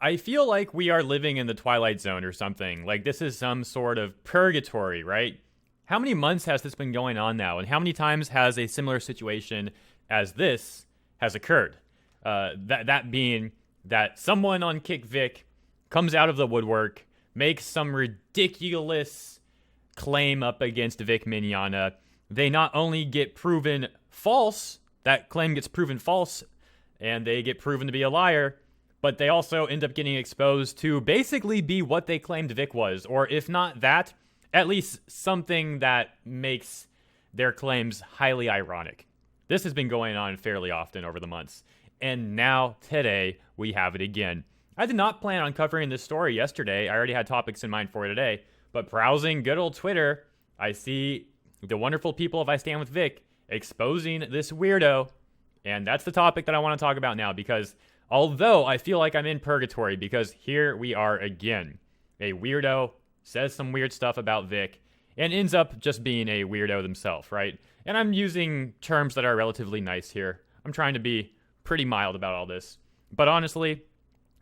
I feel like we are living in the Twilight Zone or something. Like this is some sort of purgatory, right? How many months has this been going on now? And how many times has a similar situation as this has occurred? That being that someone on Kick Vic comes out of the woodwork, makes some ridiculous claim up against Vic Mignogna. They not only get proven false, that claim gets proven false, and they get proven to be a liar, but they also end up getting exposed to basically be what they claimed Vic was, or if not that, at least something that makes their claims highly ironic. This has been going on fairly often over the months, and now today we have it again. I did not plan on covering this story yesterday. I already had topics in mind for today, but browsing good old Twitter, I see the wonderful people of I Stand With Vic exposing this weirdo, and that's the topic that I want to talk about now, because although I feel like I'm in purgatory, because here we are again. A weirdo says some weird stuff about Vic and ends up just being a weirdo themselves, right? And I'm using terms that are relatively nice here. I'm trying to be pretty mild about all this. But honestly,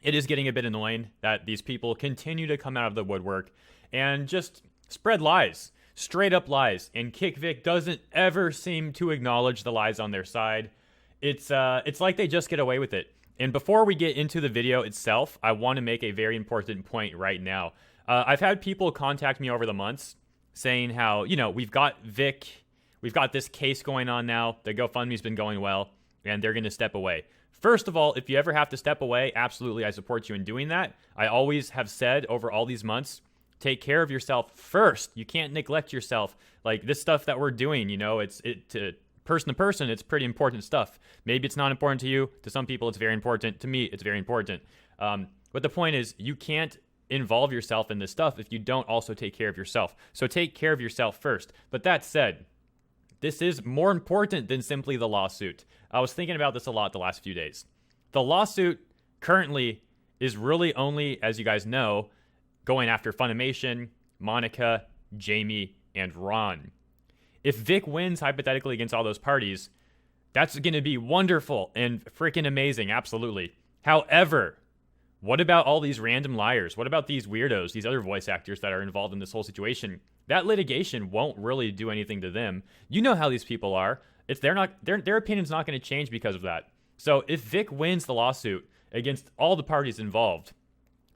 it is getting a bit annoying that these people continue to come out of the woodwork and just spread lies, straight up lies. And Kick Vic doesn't ever seem to acknowledge the lies on their side. It's like they just get away with it. And before we get into the video itself, I want to make a very important point right now. I've had people contact me over the months saying how, we've got Vic, we've got this case going on now, the GoFundMe's been going well, and they're going to step away. First of all, if you ever have to step away, absolutely, I support you in doing that. I always have said over all these months, take care of yourself first. You can't neglect yourself. Like this stuff that we're doing, person to person, it's pretty important stuff. Maybe it's not important to you. To some people, it's very important. To me, it's very important. But the point is, you can't involve yourself in this stuff if you don't also take care of yourself. So take care of yourself first. But that said, this is more important than simply the lawsuit. I was thinking about this a lot the last few days. The lawsuit currently is really only, as you guys know, going after Funimation, Monica, Jamie, and Ron. If Vic wins hypothetically against all those parties, that's going to be wonderful and freaking amazing, absolutely. However, what about all these random liars? What about these weirdos, these other voice actors that are involved in this whole situation? That litigation won't really do anything to them. You know how these people are. Their opinion's not going to change because of that. So if Vic wins the lawsuit against all the parties involved,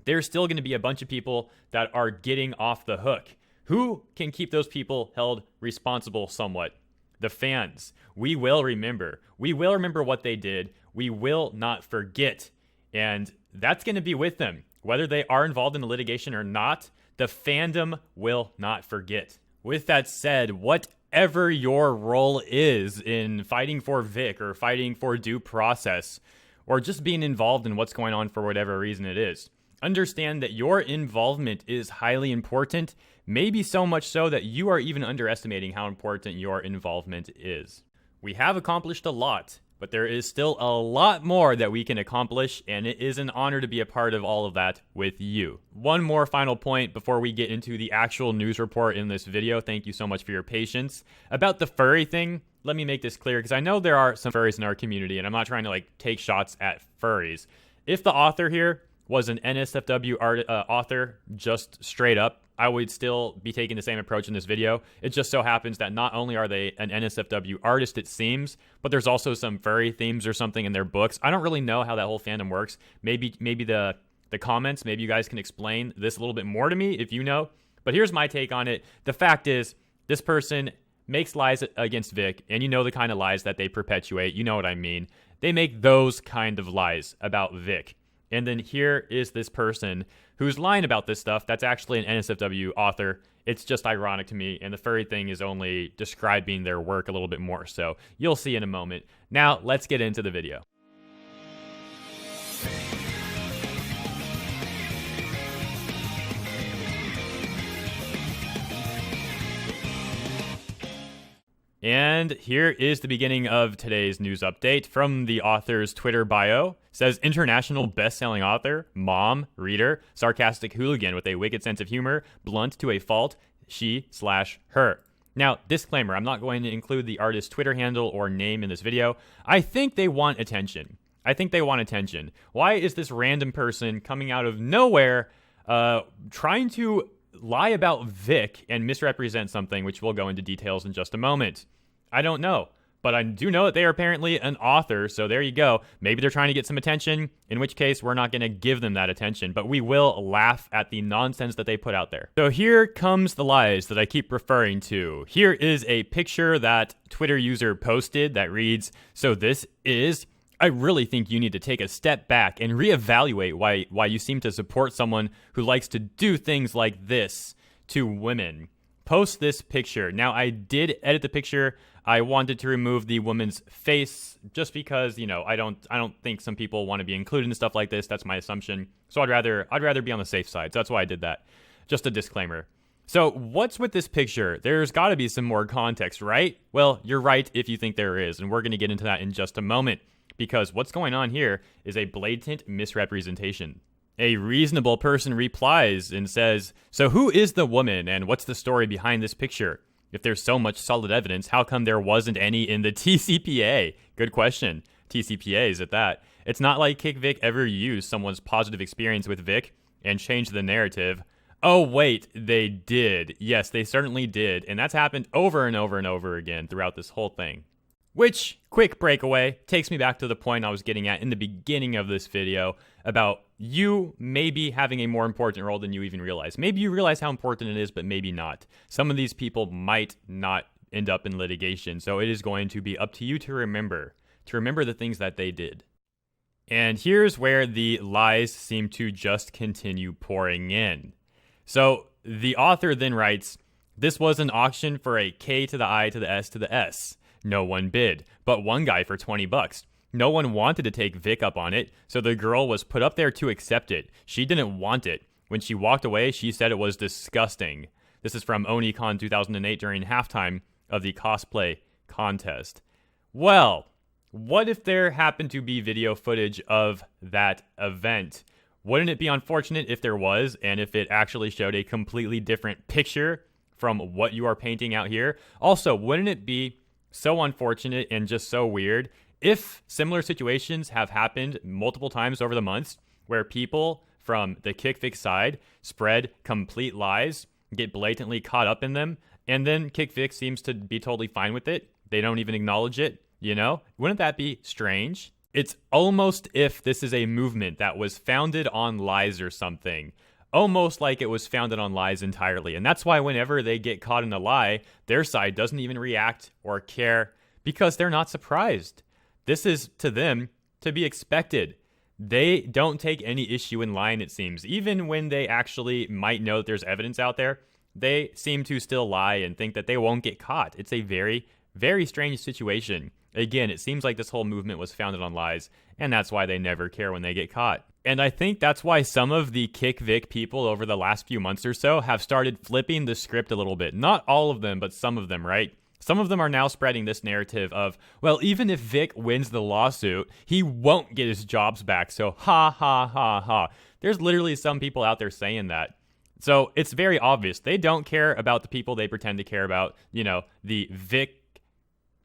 there's still going to be a bunch of people that are getting off the hook. Who can keep those people held responsible somewhat? The fans. We will remember. We will remember what they did. We will not forget. And that's going to be with them. Whether they are involved in the litigation or not, the fandom will not forget. With that said, whatever your role is in fighting for Vic or fighting for due process, or just being involved in what's going on for whatever reason it is, understand that your involvement is highly important, maybe so much so that you are even underestimating how important your involvement is. We have accomplished a lot, but there is still a lot more that we can accomplish, and it is an honor to be a part of all of that with you. One more final point before we get into the actual news report in this video. Thank you so much for your patience. About the furry thing, let me make this clear, because I know there are some furries in our community, and I'm not trying to take shots at furries. If the author here was an NSFW author, just straight up, I would still be taking the same approach in this video. It just so happens that not only are they an NSFW artist, it seems, but there's also some furry themes or something in their books. I don't really know how that whole fandom works. Maybe the comments, maybe you guys can explain this a little bit more to me if you know. But here's my take on it. The fact is, this person makes lies against Vic, and you know the kind of lies that they perpetuate. You know what I mean. They make those kind of lies about Vic. And then here is this person who's lying about this stuff that's actually an NSFW author. It's just ironic to me, and the furry thing is only describing their work a little bit more, so you'll see in a moment. Now, let's get into the video. And here is the beginning of today's news update from the author's Twitter bio. It says, international best-selling author, mom, reader, sarcastic hooligan with a wicked sense of humor, blunt to a fault, she/her. Now, disclaimer, I'm not going to include the artist's Twitter handle or name in this video. I think they want attention. I think they want attention. Why is this random person coming out of nowhere trying to lie about Vic and misrepresent something, which we'll go into details in just a moment? I don't know. But I do know that they are apparently an author, so there you go. Maybe they're trying to get some attention, in which case we're not going to give them that attention, but we will laugh at the nonsense that they put out there. So here comes the lies that I keep referring to. Here is a picture that Twitter user posted that reads, "So this is, I really think you need to take a step back and reevaluate why you seem to support someone who likes to do things like this to women. Post this picture." Now, I did edit the picture. I wanted to remove the woman's face just because, you know, I don't think some people want to be included in stuff like this. That's my assumption. So I'd rather be on the safe side. So that's why I did that. Just a disclaimer. So what's with this picture? There's got to be some more context, right? Well, you're right if you think there is, and we're going to get into that in just a moment, because what's going on here is a blatant misrepresentation. A reasonable person replies and says, "So who is the woman and what's the story behind this picture? If there's so much solid evidence, how come there wasn't any in the TCPA?" Good question. TCPAs at that. It's not like KickVic ever used someone's positive experience with Vic and changed the narrative. Oh, wait, they did. Yes, they certainly did. And that's happened over and over and over again throughout this whole thing. Which, quick breakaway, takes me back to the point I was getting at in the beginning of this video about you maybe having a more important role than you even realize. Maybe you realize how important it is, but maybe not. Some of these people might not end up in litigation, so it is going to be up to you to remember the things that they did. And here's where the lies seem to just continue pouring in. So the author then writes, "This was an auction for a K to the I to the S to the S. No one bid, but one guy for $20. No one wanted to take Vic up on it, so the girl was put up there to accept it. She didn't want it. When she walked away, she said it was disgusting." This is from OniCon 2008 during halftime of the cosplay contest. Well, what if there happened to be video footage of that event? Wouldn't it be unfortunate if there was, and if it actually showed a completely different picture from what you are painting out here? Also, wouldn't it be so unfortunate and just so weird if similar situations have happened multiple times over the months where people from the KickVic side spread complete lies, get blatantly caught up in them, and then KickVic seems to be totally fine with it? They don't even acknowledge it, you know? Wouldn't that be strange? It's almost if this is a movement that was founded on lies or something. Almost like it was founded on lies entirely. And that's why whenever they get caught in a lie, their side doesn't even react or care because they're not surprised. This is, to them, to be expected. They don't take any issue in lying, it seems. Even when they actually might know that there's evidence out there, they seem to still lie and think that they won't get caught. It's a very, very strange situation. Again, it seems like this whole movement was founded on lies, and that's why they never care when they get caught. And I think that's why some of the KickVic people over the last few months or so have started flipping the script a little bit. Not all of them, but some of them, right? Some of them are now spreading this narrative of, well, even if Vic wins the lawsuit, he won't get his jobs back, so ha ha ha ha. There's literally some people out there saying that. So it's very obvious. They don't care about the people they pretend to care about. You know, the Vic,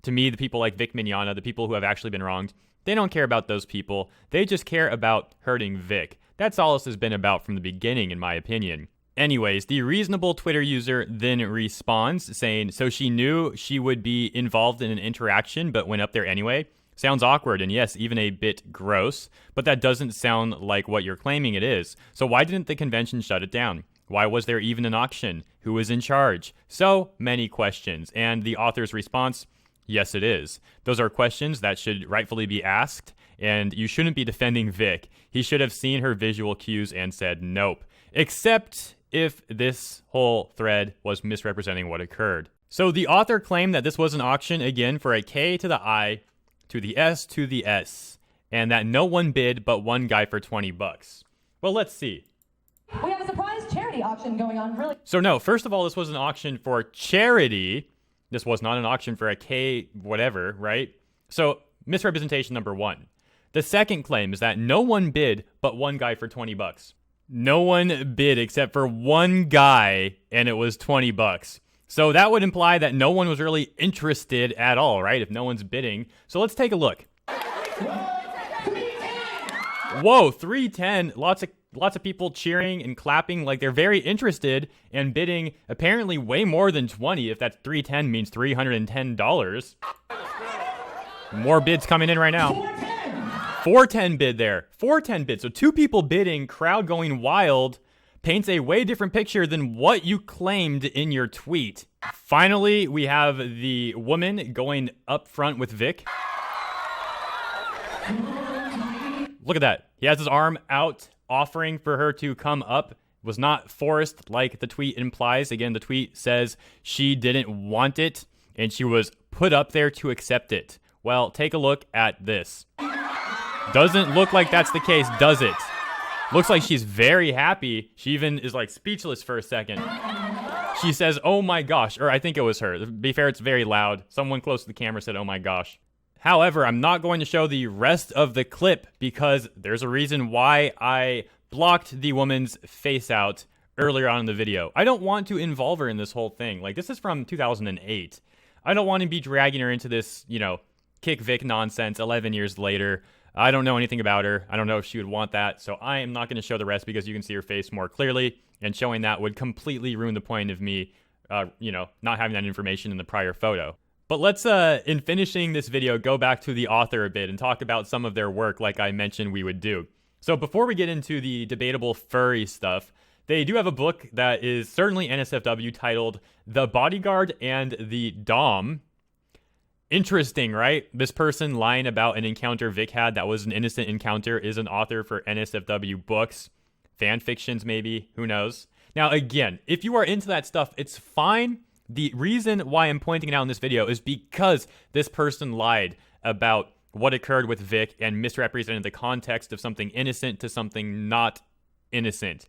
to me, the people like Vic Mignogna, the people who have actually been wronged, they don't care about those people. They just care about hurting Vic. That's all this has been about from the beginning, in my opinion. Anyways, the reasonable Twitter user then responds saying, "So she knew she would be involved in an interaction, but went up there anyway? Sounds awkward, and yes, even a bit gross, but that doesn't sound like what you're claiming it is. So why didn't the convention shut it down? Why was there even an auction? Who was in charge?" So many questions. And the author's response, yes, it is. Those are questions that should rightfully be asked, and you shouldn't be defending Vic. He should have seen her visual cues and said nope. Except if this whole thread was misrepresenting what occurred. So the author claimed that this was an auction, again, for a K to the I to the S to the S, and that no one bid but one guy for $20. Well, let's see. We have a surprise charity auction going on, really. So no, first of all, this was an auction for charity. This was not an auction for a K whatever, right? So misrepresentation number one. The second claim is that no one bid but one guy for $20. No one bid except for one guy, and it was $20. So that would imply that no one was really interested at all, right? If no one's bidding. So let's take a look. Whoa, 310. Lots of people cheering and clapping like they're very interested and bidding apparently way more than 20 if that 310 means $310. More bids coming in right now. 410 bid there. 410 bid. So 2 people bidding, crowd going wild, paints a way different picture than what you claimed in your tweet. Finally, we have the woman going up front with Vic. Look at that. He has his arm out, offering for her to come up. Was not forced like the tweet implies. Again, the tweet says she didn't want it and she was put up there to accept it. Well, take a look at this. Doesn't look like that's the case, does it? Looks like she's very happy. She even is like speechless for a second. She says, oh my gosh, or I think it was her. To be fair, it's very loud. Someone close to the camera said, oh my gosh. However, I'm not going to show the rest of the clip because there's a reason why I blocked the woman's face out earlier on in the video. I don't want to involve her in this whole thing. Like, this is from 2008. I don't want to be dragging her into this, kick Vic nonsense 11 years later. I don't know anything about her. I don't know if she would want that. So I am not going to show the rest because you can see her face more clearly. And showing that would completely ruin the point of me, not having that information in the prior photo. But let's, in finishing this video, go back to the author a bit and talk about some of their work like I mentioned we would do. So before we get into the debatable furry stuff, they do have a book that is certainly NSFW titled The Bodyguard and the Dom. Interesting, right? This person lying about an encounter Vic had that was an innocent encounter is an author for NSFW books. Fan fictions, maybe. Who knows? Now, again, if you are into that stuff, it's fine. The reason why I'm pointing it out in this video is because this person lied about what occurred with Vic and misrepresented the context of something innocent to something not innocent.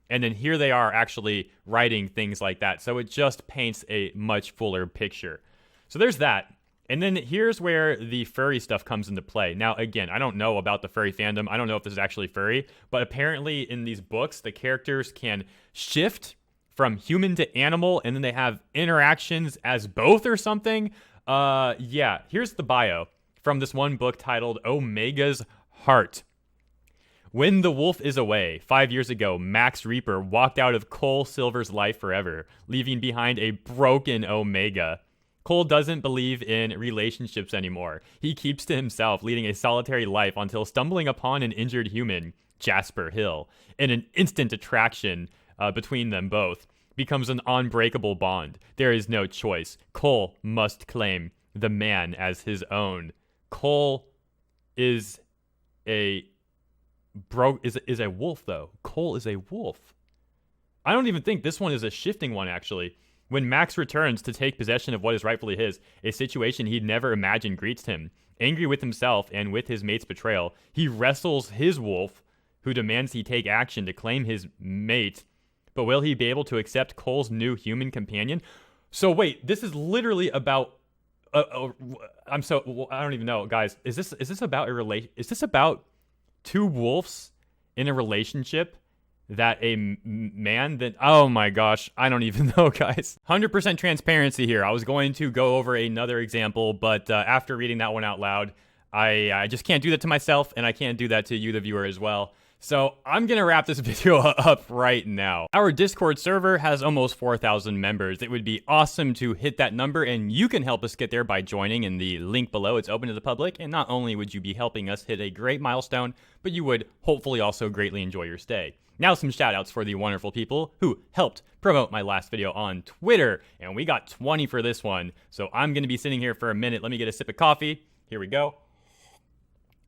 And then here they are actually writing things like that. So it just paints a much fuller picture. So there's that. And then here's where the furry stuff comes into play. Now, again, I don't know about the furry fandom. I don't know if this is actually furry. But apparently in these books, the characters can shift from human to animal, and then they have interactions as both or something. Yeah, here's the bio from this one book titled Omega's Heart. When the wolf is away, 5 years ago, Max Reaper walked out of Cole Silver's life forever, leaving behind a broken Omega. Cole doesn't believe in relationships anymore. He keeps to himself, leading a solitary life until stumbling upon an injured human, Jasper Hill, and an instant attraction between them both becomes an unbreakable bond. There is no choice. Cole must claim the man as his own. Cole is a wolf, though. Cole is a wolf. I don't even think this one is a shifting one, actually. When Max returns to take possession of what is rightfully his, a situation he'd never imagined greets him. Angry with himself and with his mate's betrayal, he wrestles his wolf, who demands he take action to claim his mate. But will he be able to accept Cole's new human companion? So wait, this is literally about... I don't even know, guys. Is this about Is this about two wolves in a relationship that a man that... Oh my gosh, I don't even know, guys. 100% transparency here. I was going to go over another example, but after reading that one out loud, I just can't do that to myself, and I can't do that to you, the viewer, as well. So I'm going to wrap this video up right now. Our Discord server has almost 4,000 members. It would be awesome to hit that number, and you can help us get there by joining in the link below. It's open to the public, and not only would you be helping us hit a great milestone, but you would hopefully also greatly enjoy your stay. Now some shoutouts for the wonderful people who helped promote my last video on Twitter, and we got 20 for this one. So I'm going to be sitting here for a minute. Let me get a sip of coffee. Here we go.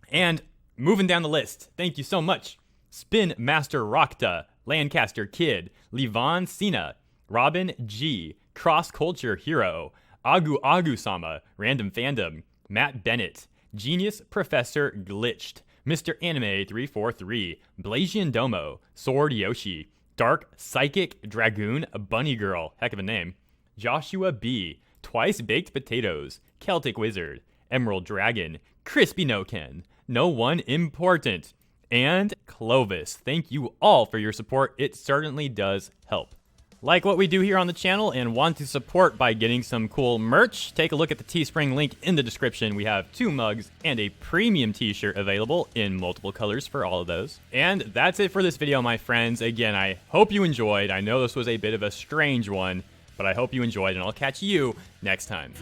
And moving down the list, thank you so much. Spin Master Rockta, Lancaster Kid, Levon Cena, Robin G, Cross Culture Hero, Agu Sama, Random Fandom, Matt Bennett, Genius Professor Glitched, Mr. Anime 343, Blasian Domo, Sword Yoshi, Dark Psychic Dragoon Bunny Girl, heck of a name, Joshua B, Twice Baked Potatoes, Celtic Wizard, Emerald Dragon, Crispy Noken, No One Important, and Clovis. Thank you all for your support. It certainly does help. like what we do here on the channel and want to support by getting some cool merch, take a look at the Teespring link in the description. We have 2 mugs and a premium t-shirt available in multiple colors for all of those. And that's it for this video, my friends. Again, I hope you enjoyed. I know this was a bit of a strange one, but I hope you enjoyed, and I'll catch you next time.